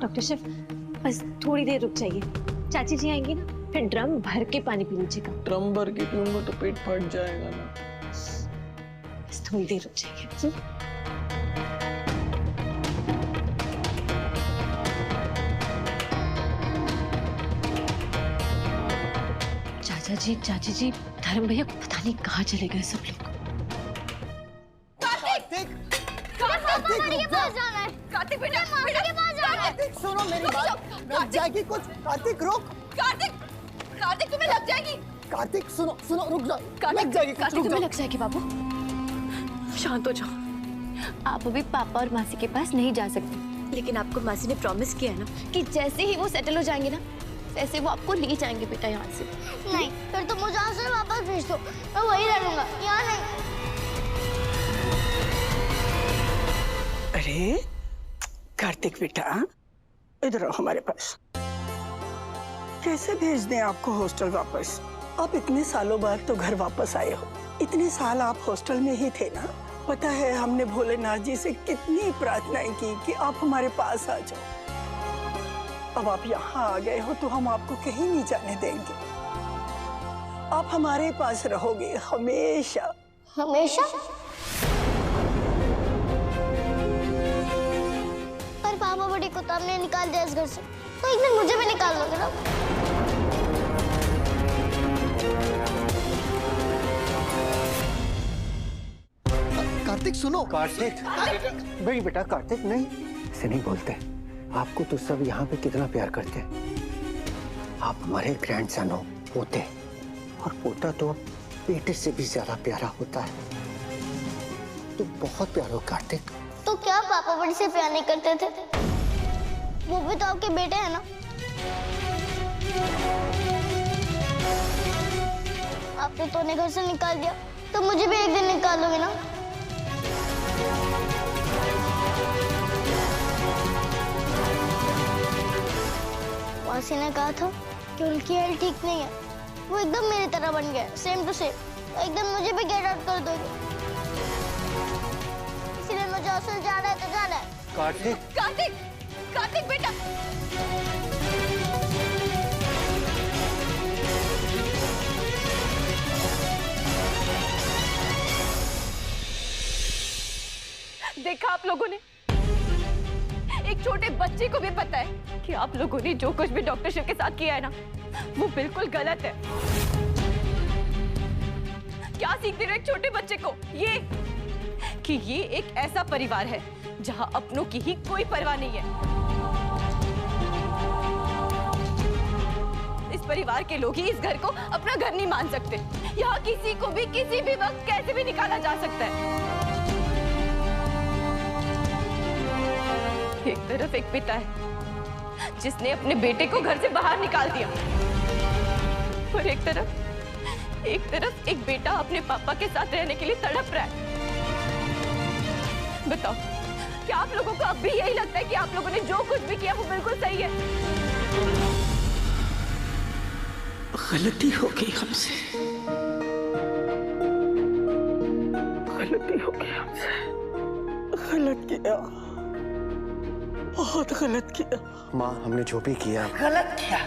Doctor Shiv बस थोड़ी देर रुक जाइए, चाची जी आएंगी ना फिर ड्रम भर के पानी पी लीजिएगा। ड्रम भर के पीऊंगा तो पेट फट जाएगा ना। बस थोड़ी देर रुक जाइए। चाचा जी, चाची जी, धर्म भैया को पता नहीं कहाँ चले गए सब लोग। कार्तिक बेटा, बेटा के पास जाना है। कार्तिक सुनो मेरी बात, लग जाएगी कुछ। कार्तिक रुक। कार्तिक तुम्हें लग जाएगी। कार्तिक सुनो सुनो रुक जाओ, लग जाएगी। कार्तिक तुम्हें लग जाएगी बाबू, शांत हो जाओ। आप अभी पापा और मासी के पास नहीं जा सकते, लेकिन आपको मासी ने प्रॉमिस किया है ना कि जैसे ही वो सेटल हो जाएंगे ना वैसे वो आपको ले जाएंगे बेटा यहाँ से। नहीं, फिर तो मुझे यहाँ से वापस भेज दो, मैं वहीं रह लूंगा, यहाँ नहीं। अरे कार्तिक बेटा, इधर आओ हमारे पास। कैसे भेज दें आपको हॉस्टल वापस? आप इतने सालों बाद तो घर वापस आए हो। इतने साल आप हॉस्टल में ही थे ना। पता है हमने भोलेनाथ जी से कितनी प्रार्थनाएं की कि आप हमारे पास आ जाओ। अब आप यहाँ आ गए हो तो हम आपको कहीं नहीं जाने देंगे। आप हमारे पास रहोगे हमेशा। हमेशा? पर पापा बड़ी को तो हमने निकाल दिया इस घर से, तो एक दिन मुझे भी निकाल दोगे ना? कार्तिक सुनो। कार्तिक नहीं बेटा, कार्तिक नहीं, ऐसे नहीं बोलते। आपको तो सब यहाँ पे कितना प्यार करते हैं। आप हमारे ग्रैंडसन हो, पोते, और पोता तो बेटे से भी ज्यादा प्यारा होता है। तो बहुत प्यार हो कार्तिक। तो क्या पापा बड़ी से प्यार नहीं करते थे? वो भी तो आपके बेटे हैं ना। आपने तो उन्हें घर से निकाल दिया, तो मुझे भी एक दिन निकालोगे ना? मासी ने कहा था कि उनकी हेल्थ ठीक नहीं है, वो एकदम मेरी तरह बन गया, सेम टू सेम। तो एकदम मुझे भी गेट आउट कर दोगे, इसलिए मुझे हॉस्टल जाना है तो जाना है। कार्तिक, कार्तिक, कार्तिक बेटा। देखा आप लोगों ने, एक छोटे बच्चे को भी पता है कि आप लोगों ने जो कुछ भी डॉक्टर शिव के साथ किया है ना, वो बिल्कुल गलत है। क्या सीखते रहे एक छोटे बच्चे को? ये कि ये एक ऐसा परिवार है जहां अपनों की ही कोई परवाह नहीं है। इस परिवार के लोग ही इस घर को अपना घर नहीं मान सकते। यहाँ किसी को भी किसी भी वक्त कैसे भी निकाला जा सकता है। एक तरफ एक पिता है जिसने अपने बेटे को घर से बाहर निकाल दिया, और एक तरफ एक बेटा अपने पापा के साथ रहने के लिए तड़प रहा है। बताओ, क्या आप लोगों को अब भी यही लगता है कि आप लोगों ने जो कुछ भी किया वो बिल्कुल सही है? गलती हो गई हमसे, गलती हो गई हमसे, गलत किया, बहुत गलत किया। माँ, हमने जो भी किया गलत किया।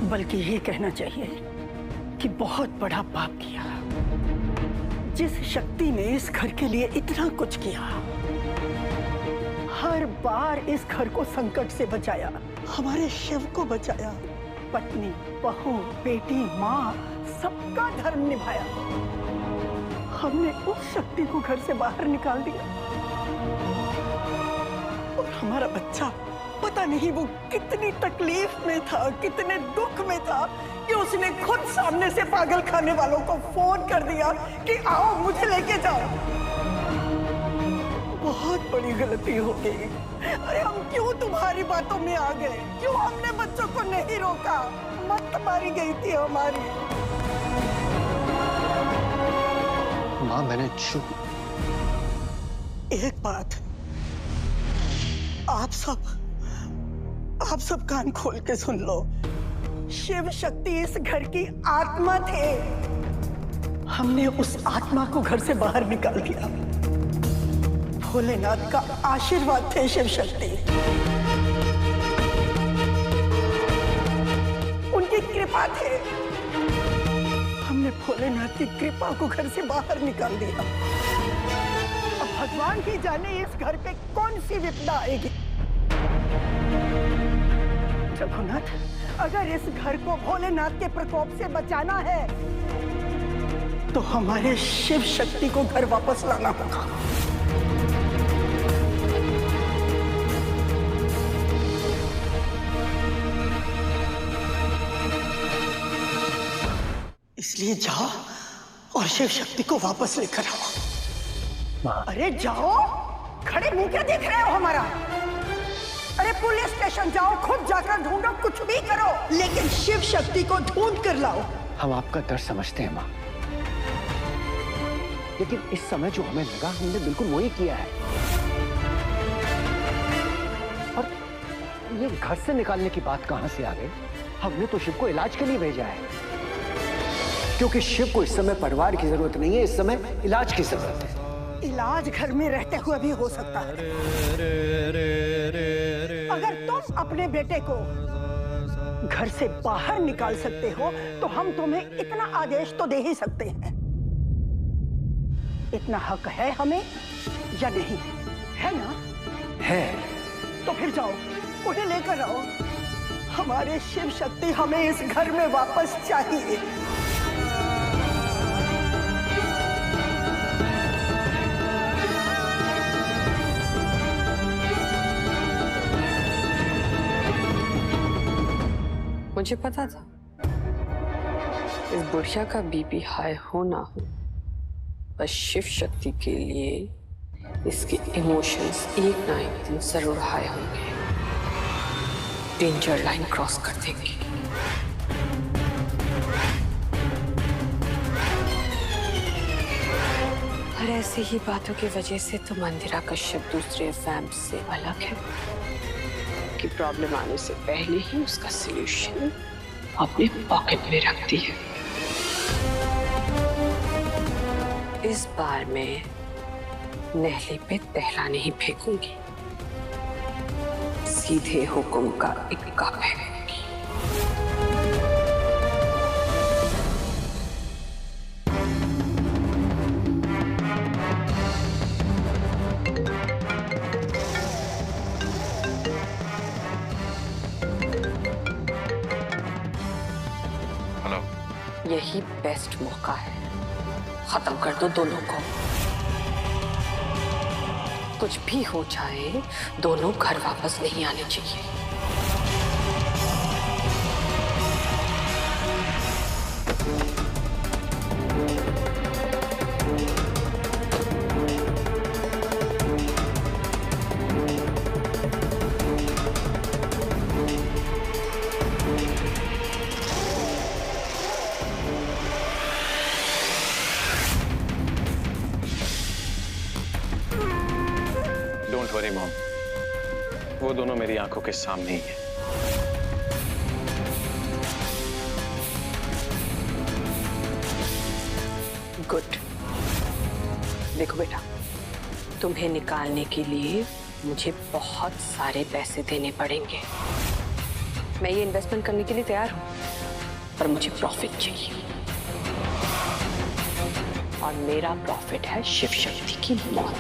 बल्कि ये कहना चाहिए कि बहुत बड़ा पाप किया। जिस शक्ति ने इस घर के लिए इतना कुछ किया, हर बार इस घर को संकट से बचाया, हमारे शिव को बचाया, पत्नी, बहू, बेटी, माँ, सबका धर्म निभाया। हमने उस शक्ति को घर से बाहर निकाल दिया, और हमारा बच्चा पता नहीं वो कितनी तकलीफ में था, कितने दुख में था कि उसने खुद सामने से पागल खाने वालों को फोन कर दिया कि आओ मुझे लेके जाओ। बहुत बड़ी गलती हो गई। अरे हम क्यों तुम्हारी बातों में आ गए? क्यों हमने बच्चों को नहीं रोका? मत मारी गई थी हमारी। माँ, मैंने एक बात, आप सब कान खोल के सुन लो। शिव शक्ति इस घर की आत्मा थे, हमने उस आत्मा को घर से बाहर निकाल दिया। भोलेनाथ का आशीर्वाद थे शिव शक्ति, उनकी कृपा थे। हमने भोलेनाथ की कृपा को घर से बाहर निकाल दिया। अब भगवान ही जाने इस घर पे कौन सी विपदा आएगी। जगन्नाथ, अगर इस घर को भोलेनाथ के प्रकोप से बचाना है तो हमारे शिव शक्ति को घर वापस लाना होगा। इसलिए जाओ और शिव शक्ति को वापस लेकर आओ। अरे जाओ, खड़े मुंह क्या देख रहे हो हमारा? अरे पुलिस स्टेशन जाओ, खुद जाकर ढूंढो, कुछ भी करो, लेकिन शिव शक्ति को ढूंढ कर लाओ। हम आपका दर्द समझते हैं माँ, लेकिन इस समय जो हमें लगा हमने बिल्कुल वही किया है। और ये घर से निकालने की बात कहां से आ गई? हमने तो शिव को इलाज के लिए भेजा है, क्योंकि शिव को इस समय परिवार की जरूरत नहीं है, इस समय इलाज की जरूरत है। इलाज घर में रहते हुए भी हो सकता है। अगर तुम अपने बेटे को घर से बाहर निकाल सकते हो तो हम तुम्हें इतना आदेश तो दे ही सकते हैं। इतना हक है हमें या नहीं, है ना? है। तो फिर जाओ, उन्हें लेकर आओ। हमारे शिव शक्ति हमें इस घर में वापस चाहिए। मुझे पता था इस बुढ़िया का बीपी हाई हो ना हो, बस शिव शक्ति के लिए इसके इमोशंस एक ना एक दिन जरूर हाई होंगे, डेंजर लाइन क्रॉस कर देंगे। और ऐसी ही बातों की वजह से तो मंदिरा कश्यप दूसरे वैम्प से अलग है कि प्रॉब्लम आने से पहले ही उसका सलूशन अपने पॉकेट में रखती है। इस बार मैं नहले पे तहला नहीं फेंकूंगी, सीधे हुक्म का इक्का फेंकूंगी। यही बेस्ट मौका है, खत्म कर दो दोनों को। कुछ भी हो जाए, दोनों घर वापस नहीं आने चाहिए। डोंट वरी मॉम, वो दोनों मेरी आंखों के सामने ही है। गुड। देखो बेटा, तुम्हें निकालने के लिए मुझे बहुत सारे पैसे देने पड़ेंगे। मैं ये इन्वेस्टमेंट करने के लिए तैयार हूं, पर मुझे प्रॉफिट चाहिए, और मेरा प्रॉफिट है शिव शक्ति की मौत।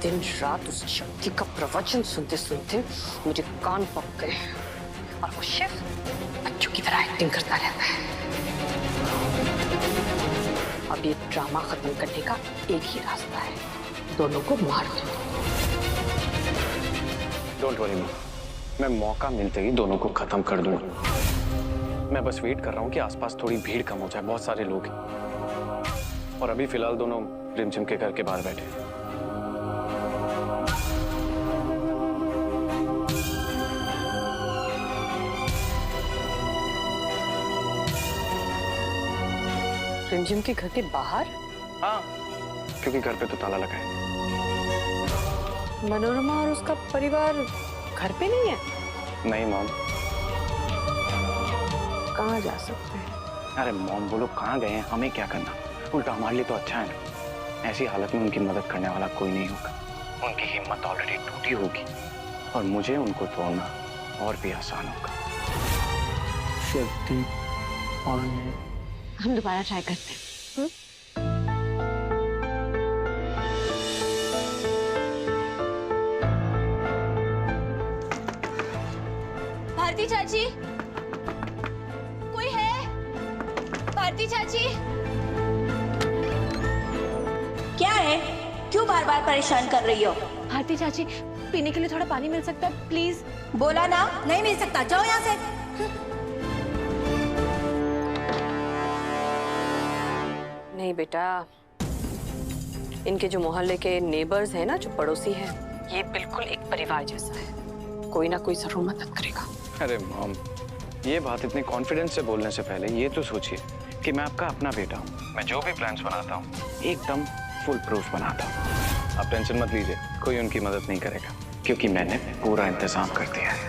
दिन रात उस शक्ति का प्रवचन सुनते सुनते मुझे कान पक गए, और वो शिव बच्चों की तरह एक्टिंग करता रहता है। अब ये ड्रामा खत्म करने का एक ही रास्ता है, दोनों को मार दो। डोंट वरी मॉम, मैं मौका मिलते ही दोनों को खत्म कर दूंगा। मैं बस वेट कर रहा हूँ कि आसपास थोड़ी भीड़ कम हो जाए, बहुत सारे लोग हैं। और अभी फिलहाल दोनों रिमझिम के घर के बाहर बैठे हैं। रिमझिम के घर के बाहर? हाँ, क्योंकि घर पे तो ताला लगा है। मनोरमा और उसका परिवार घर पे नहीं है? नहीं मॉम, जा सकते हैं। अरे मॉम, वो लोग कहाँ गए हैं, हमें क्या करना? उल्टा हमारे लिए तो अच्छा है ना। ऐसी हालत में उनकी मदद करने वाला कोई नहीं होगा। उनकी हिम्मत ऑलरेडी टूटी होगी और मुझे उनको तोड़ना और भी आसान होगा। शक्ति, पानी। हम दोबारा ट्राई करते हैं। भारती चाची, कोई है? भारती चाची, क्या है? क्यों बार बार परेशान कर रही हो? भारती चाची, पीने के लिए थोड़ा पानी मिल सकता है प्लीज? बोला ना नहीं मिल सकता, जाओ यहाँ से। नहीं बेटा, इनके जो मोहल्ले के नेबर्स हैं ना, जो पड़ोसी हैं, ये बिल्कुल एक परिवार जैसा है। कोई ना कोई जरूर मदद करेगा। अरे मॉम, ये बात इतने कॉन्फिडेंस से बोलने से पहले ये तो सोचिए कि मैं आपका अपना बेटा हूँ। मैं जो भी प्लान्स बनाता हूँ एकदम फुल प्रूफ बनाता हूँ। आप टेंशन मत लीजिए, कोई उनकी मदद नहीं करेगा क्योंकि मैंने पूरा इंतजाम कर दिया है।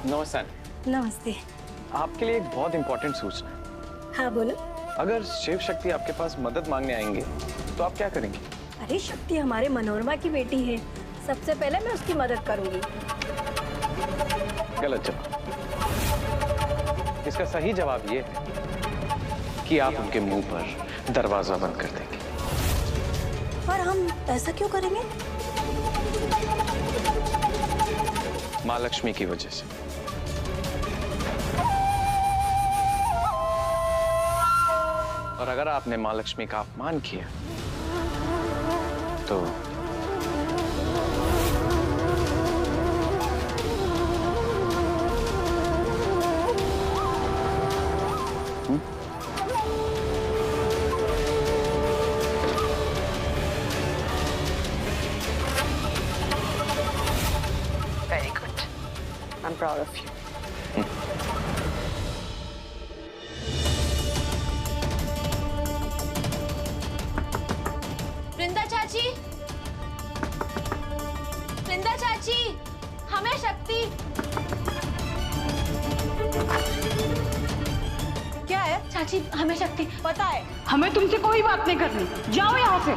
नमस्ते। नमस्ते। आपके लिए एक बहुत इंपॉर्टेंट सूचना है। हाँ बोलो। अगर शिव शक्ति आपके पास मदद मांगने आएंगे तो आप क्या करेंगे? अरे शक्ति हमारे मनोरमा की बेटी है, सबसे पहले मैं उसकी मदद करूंगी। गलत जवाब। इसका सही जवाब ये है कि आप उनके मुंह पर दरवाजा बंद कर देंगे। पर हम ऐसा क्यों करेंगे? माँ लक्ष्मी की वजह से। और अगर आपने माँ लक्ष्मी का अपमान किया तो very good, I am proud of you. Vrinda चाची, वृंदा चाची, हमें शक्ति। क्या है? चाची, हमें शक्ति। पता है हमें तुमसे कोई बात नहीं करनी, जाओ यहाँ से।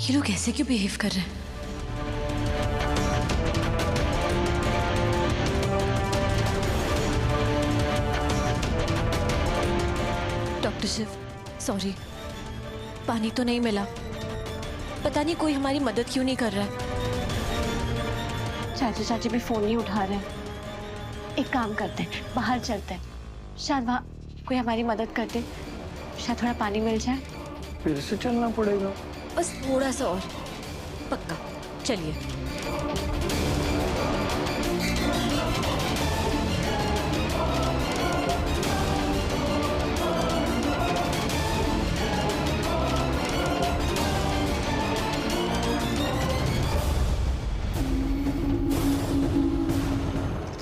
ये लोग ऐसे क्यों बिहेव कर रहे हैं? डॉक्टर शिव, सॉरी, पानी तो नहीं मिला। पता नहीं कोई हमारी मदद क्यों नहीं कर रहा है। चाचा चाची भी फोन नहीं उठा रहे हैं। एक काम करते हैं, बाहर चलते हैं, शायद वहाँ कोई हमारी मदद कर दे, शायद थोड़ा पानी मिल जाए। फिर से चलना पड़ेगा। बस थोड़ा सा और, पक्का। चलिए।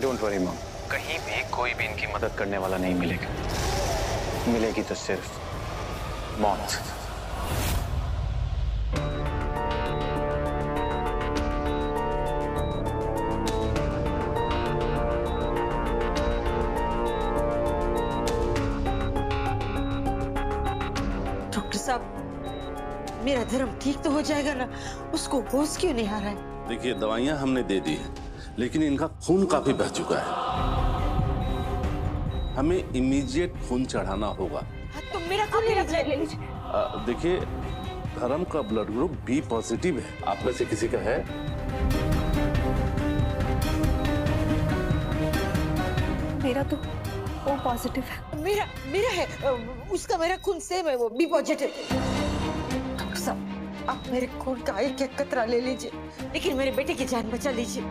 डोंट वरी मॉम, कहीं भी कोई भी इनकी मदद करने वाला नहीं मिलेगा। मिलेगी तो सिर्फ मौत। डॉक्टर साहब, मेरा धर्म ठीक तो हो जाएगा ना? उसको होश क्यों नहीं आ रहा है? देखिए, दवाइयां हमने दे दी है, लेकिन इनका खून काफी बह चुका है। हमें इमीडिएट खून चढ़ाना होगा। तुम मेरा खून ले लीजिए। देखिए, धर्म का ब्लड ग्रुप बी पॉजिटिव है। आप में से किसी का है? मेरा तो ओ पॉजिटिव है। मेरा है, उसका मेरा खून सेम है, वो बी पॉजिटिव। डॉक्टर साहब, आप मेरे खून का एक एक कतरा ले लीजिए, लेकिन मेरे बेटे की जान बचा लीजिए।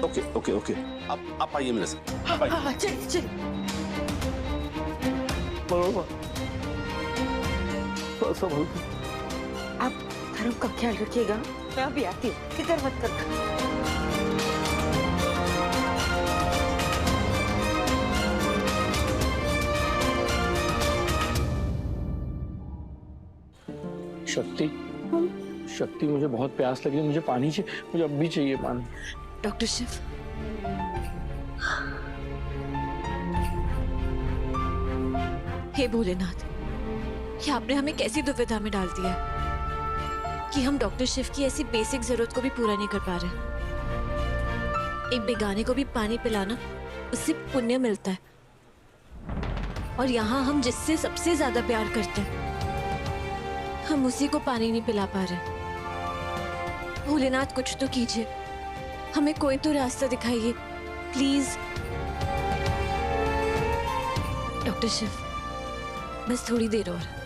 ओके ओके ओके, आप आइए मेरे साथ। आप आइए। चलिए चलिए। आप धर्म का ख्याल रखिएगा, मैं अभी आती हूँ, फिक्र मत करना। शक्ति, शक्ति मुझे बहुत प्यास लगी, मुझे पानी चाहिए, मुझे अब भी चाहिए पानी। डॉक्टर शिव, हे भोलेनाथ, ये आपने हमें कैसी दुविधा में डाल दिया कि हम डॉक्टर शिव की ऐसी बेसिक जरूरत को भी पूरा नहीं कर पा रहे। एक बेगाने को भी पानी पिलाना, उससे पुण्य मिलता है, और यहाँ हम जिससे सबसे ज्यादा प्यार करते हैं, हम उसी को पानी नहीं पिला पा रहे। भोलेनाथ कुछ तो कीजिए, हमें कोई तो रास्ता दिखाइए प्लीज। डॉक्टर शिव, बस थोड़ी देर और।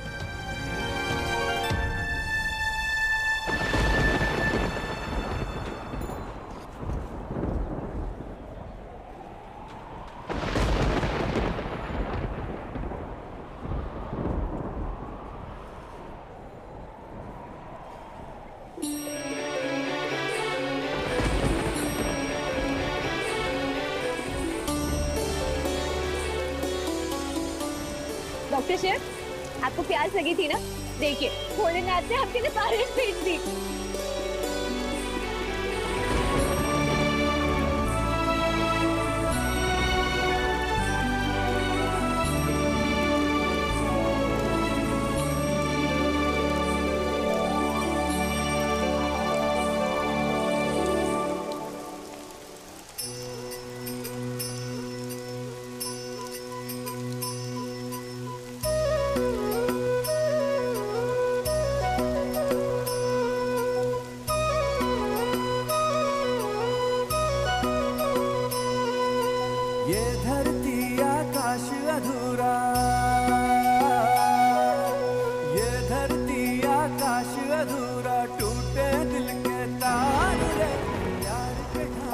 डॉक्टर शिव, आपको प्यास लगी थी ना? देखिए, भोलेनाथ ने आपके लिए बारिश भेज दी।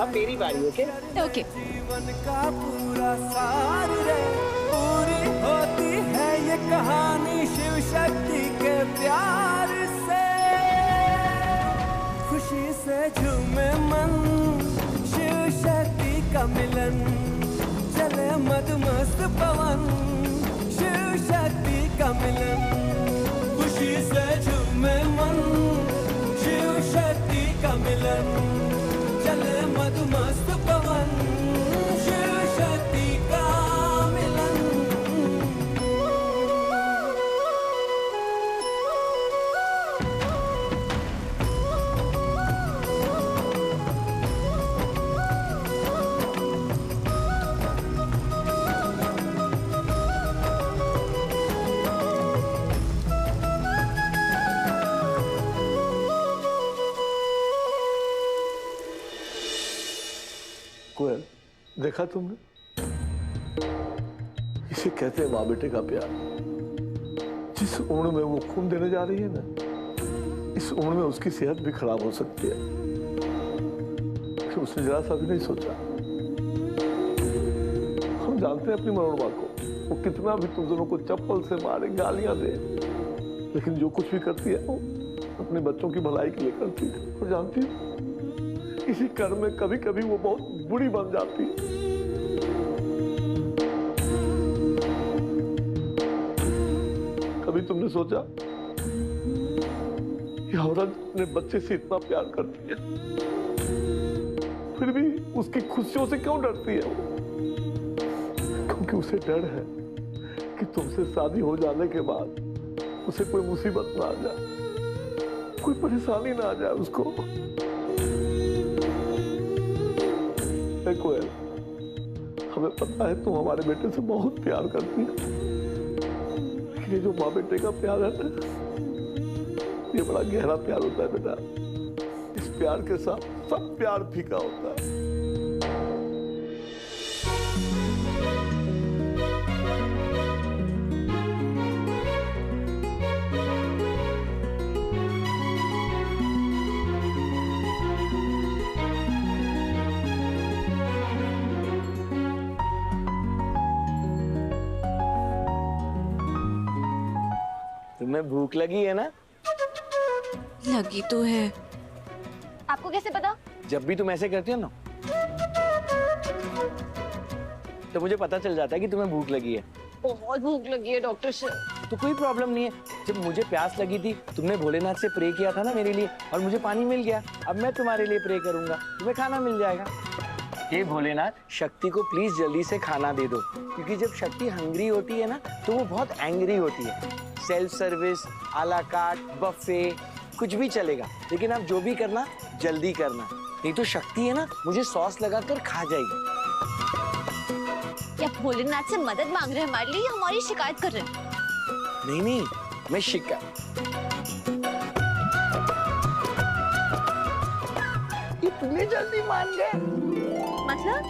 अब मेरी बारी, ओके? ओके। जीवन का पूरा सार रे, पूरी होती है ये कहानी शिव शक्ति के प्यार से। खुशी से झूमे मन, शिव शक्ति का मिलन, चले मदमस्त पवन, शिव शक्ति का मिलन। खुशी से झूमे मन, शिव शक्ति का मिलन, चले मदमस्त पवन, शिव शक्ति का मिलन। कोयल, देखा तुमने? इसे कहते हैं माँ बेटे का प्यार। जिस उम्र में वो खून देने जा रही है ना, इस उम्र में उसकी सेहत भी खराब हो सकती है। उसने जरा सा भी नहीं सोचा। हम जानते हैं अपनी मनोरमा को, वो कितना भी तुम दोनों को चप्पल से मारे, गालियां दे, लेकिन जो कुछ भी करती है वो अपने बच्चों की भलाई के लिए करती है। और जानती है, किसी कर्म में कभी कभी वो बहुत बुरी बन जाती है। कभी तुमने सोचा कि औरत अपने बच्चे से इतना प्यार करती है, फिर भी उसकी खुशियों से क्यों डरती है वो? क्योंकि उसे डर है कि तुमसे शादी हो जाने के बाद उसे कोई मुसीबत ना आ जाए, कोई परेशानी ना आ जाए उसको। कोयल, हमें पता है तुम हमारे बेटे से बहुत प्यार करती है, लेकिन ये जो माँ बेटे का प्यार है ना, ये बड़ा गहरा प्यार होता है बेटा। इस प्यार के साथ सब प्यार फीका होता है। तुम्हें भूख लगी है ना? लगी तो है। आपको कैसे पता? जब भी तुम ऐसे करती हो ना, तो मुझे पता चल जाता है कि तुम्हें भूख लगी है। बहुत भूख लगी है डॉक्टर शिव। तो कोई प्रॉब्लम नहीं है, जब मुझे प्यास लगी थी तुमने भोलेनाथ से प्रे किया था ना मेरे लिए, और मुझे पानी मिल गया। अब मैं तुम्हारे लिए प्रे करूंगा, तुम्हें खाना मिल जाएगा। हे भोलेनाथ, शक्ति को प्लीज जल्दी से खाना दे दो, क्योंकि जब शक्ति हंग्री होती है ना तो वो बहुत एंग्री होती है। सेल्फ सर्विस, आला कार्ट, बफे कुछ भी चलेगा, लेकिन आप जो भी करना जल्दी करना, नहीं तो शक्ति है ना मुझे सॉस लगाकर खा जाएगी। क्या भोलेनाथ से मदद मांग रहे हैं हमारे लिए या हमारी शिकायत कर रहे हैं? नहीं नहीं, मैं शिकायत। इतने जल्दी मान गए? मतलब?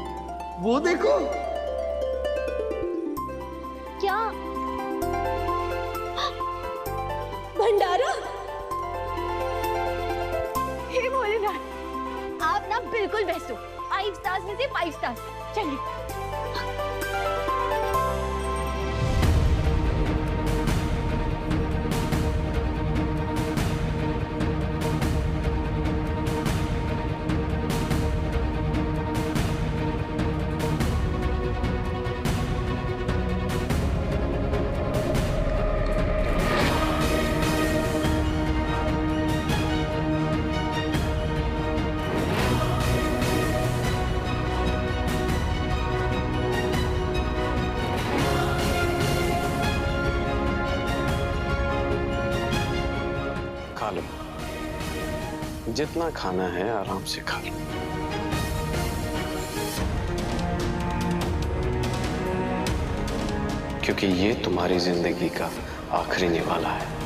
वो देखो। क्या भंडारा? हे भोलेनाथ, आप ना बिल्कुल बेस्ट हो, 5 स्टार्स में से 5 स्टार्स। चलिए। खा लो, जितना खाना है आराम से खा लो। क्योंकि ये तुम्हारी जिंदगी का आखिरी निवाला है।